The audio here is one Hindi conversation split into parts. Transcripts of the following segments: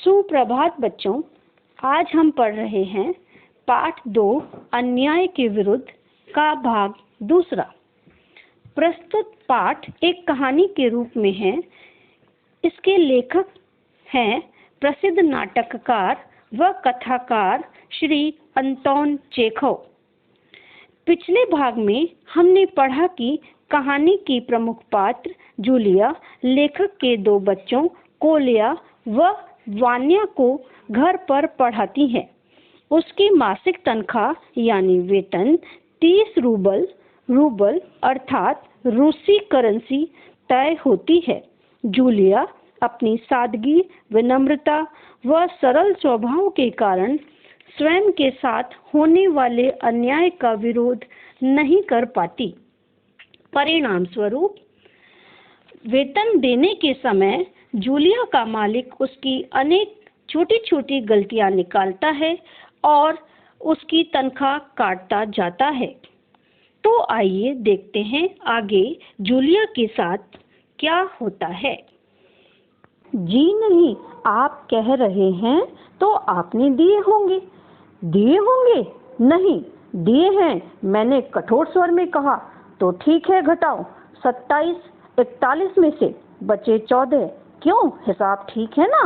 सुप्रभात बच्चों, आज हम पढ़ रहे हैं पाठ 2 अन्याय के विरुद्ध का भाग दूसरा। प्रस्तुत पाठ एक कहानी के रूप में है। इसके लेखक हैं प्रसिद्ध नाटककार व कथाकार श्री अंतोन चेखव। पिछले भाग में हमने पढ़ा कि कहानी की प्रमुख पात्र जूलिया लेखक के 2 बच्चों कोलिया व वान्या को घर पर पढ़ाती है। उसकी मासिक तनख्वाह यानी वेतन 30 रूबल अर्थात रूसी करेंसी तय होती है। जूलिया अपनी सादगी, विनम्रता व सरल स्वभाव के कारण स्वयं के साथ होने वाले अन्याय का विरोध नहीं कर पाती। परिणाम स्वरूप वेतन देने के समय जूलिया का मालिक उसकी अनेक छोटी छोटी गलतियां निकालता है और उसकी तनख्वाह काटता जाता है। तो आइए देखते हैं आगे जूलिया के साथ क्या होता है। जी नहीं, आप कह रहे हैं तो आपने दिए होंगे। दिए होंगे? नहीं, दिए हैं, मैंने कठोर स्वर में कहा। तो ठीक है, घटाओ 27 41 में से बचे 14। क्यों, हिसाब ठीक है ना?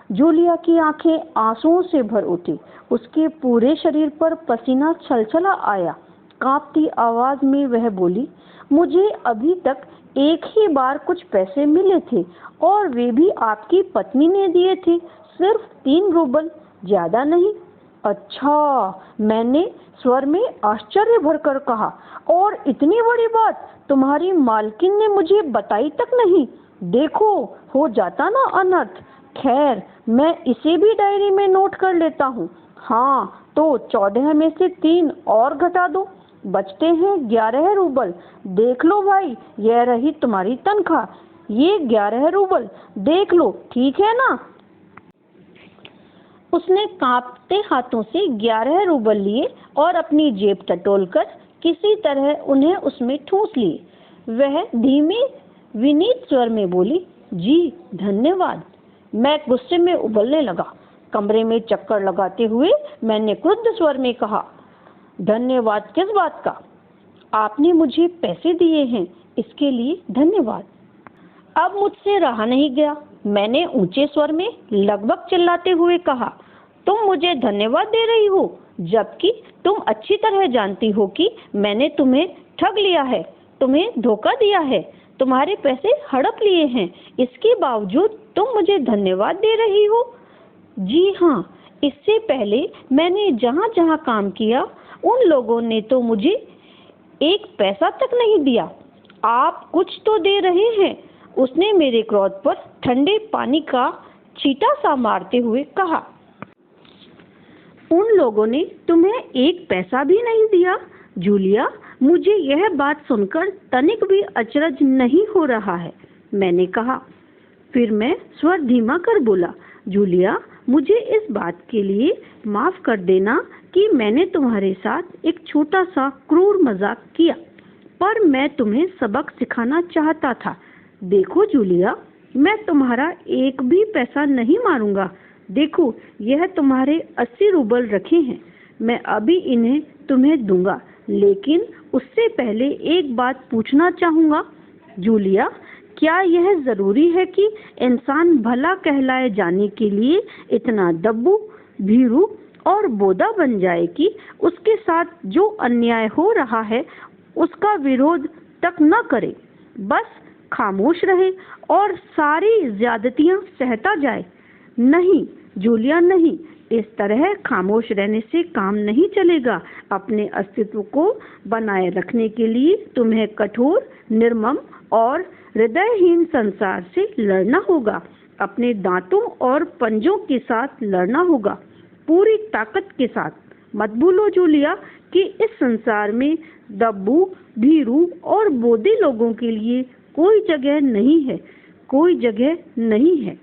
जूलिया की आंखें आंसुओं से भर उठी। उसके पूरे शरीर पर पसीना छलछला आया। कांपती आवाज में वह बोली, मुझे अभी तक एक ही बार कुछ पैसे मिले थे और वे भी आपकी पत्नी ने दिए थे, सिर्फ 3 रूबल, ज्यादा नहीं। अच्छा, मैंने स्वर में आश्चर्य भरकर कहा, और इतनी बड़ी बात तुम्हारी मालकिन ने मुझे बताई तक नहीं। देखो, हो जाता ना अनर्थ। खैर, मैं इसे भी डायरी में नोट कर लेता हूँ। हाँ, तो 14 में से 3 और घटा दो, बचते हैं 11 रूबल। देख लो भाई, यह रही तुम्हारी तनख्वाह, ये 11 रूबल, देख लो, ठीक है ना? उसने कांपते हाथों से 11 रूबल लिए और अपनी जेब टटोलकर किसी तरह उन्हें उसमें ठूंस लिए। वह धीमे विनीत स्वर में बोली, जी धन्यवाद। मैं गुस्से में उबलने लगा। कमरे में चक्कर लगाते हुए मैंने क्रुद्ध स्वर में कहा, धन्यवाद किस बात का? आपने मुझे पैसे दिए हैं, इसके लिए धन्यवाद। अब मुझसे रहा नहीं गया। मैंने ऊंचे स्वर में लगभग चिल्लाते हुए कहा, तुम मुझे धन्यवाद दे रही हो, जबकि तुम अच्छी तरह जानती हो कि मैंने तुम्हें ठग लिया है, तुम्हें धोखा दिया है, तुम्हारे पैसे हड़प लिए हैं। इसके बावजूद तुम मुझे धन्यवाद दे रही हो? जी हाँ, इससे पहले मैंने जहाँ जहाँ काम किया उन लोगों ने तो मुझे 1 पैसा तक नहीं दिया। आप कुछ तो दे रहे हैं। उसने मेरे क्रोध पर ठंडे पानी का छींटा सा मारते हुए कहा, उन लोगों ने तुम्हें 1 पैसा भी नहीं दिया? जूलिया, मुझे यह बात सुनकर तनिक भी अचरज नहीं हो रहा है, मैंने कहा। फिर मैं स्वर धीमा कर बोला, जूलिया, मुझे इस बात के लिए माफ कर देना कि मैंने तुम्हारे साथ एक छोटा सा क्रूर मजाक किया, पर मैं तुम्हें सबक सिखाना चाहता था। देखो जूलिया, मैं तुम्हारा 1 भी पैसा नहीं मारूंगा। देखो, यह तुम्हारे 80 रूबल रखे हैं, मैं अभी इन्हें तुम्हें दूंगा, लेकिन उससे पहले एक बात पूछना चाहूंगा। जूलिया, क्या यह जरूरी है कि इंसान भला कहलाए जाने के लिए इतना दब्बू, भीरू और बोदा बन जाए कि उसके साथ जो अन्याय हो रहा है उसका विरोध तक न करे, बस खामोश रहे और सारी ज्यादतियां सहता जाए? नहीं जूलिया, नहीं, इस तरह खामोश रहने से काम नहीं चलेगा। अपने अस्तित्व को बनाए रखने के लिए तुम्हें कठोर, निर्मम और हृदयहीन संसार से लड़ना होगा। अपने दांतों और पंजों के साथ लड़ना होगा, पूरी ताकत के साथ। मत भूलो जूलिया कि इस संसार में दब्बू, भीरू और बोधे लोगों के लिए कोई जगह नहीं है, कोई जगह नहीं है।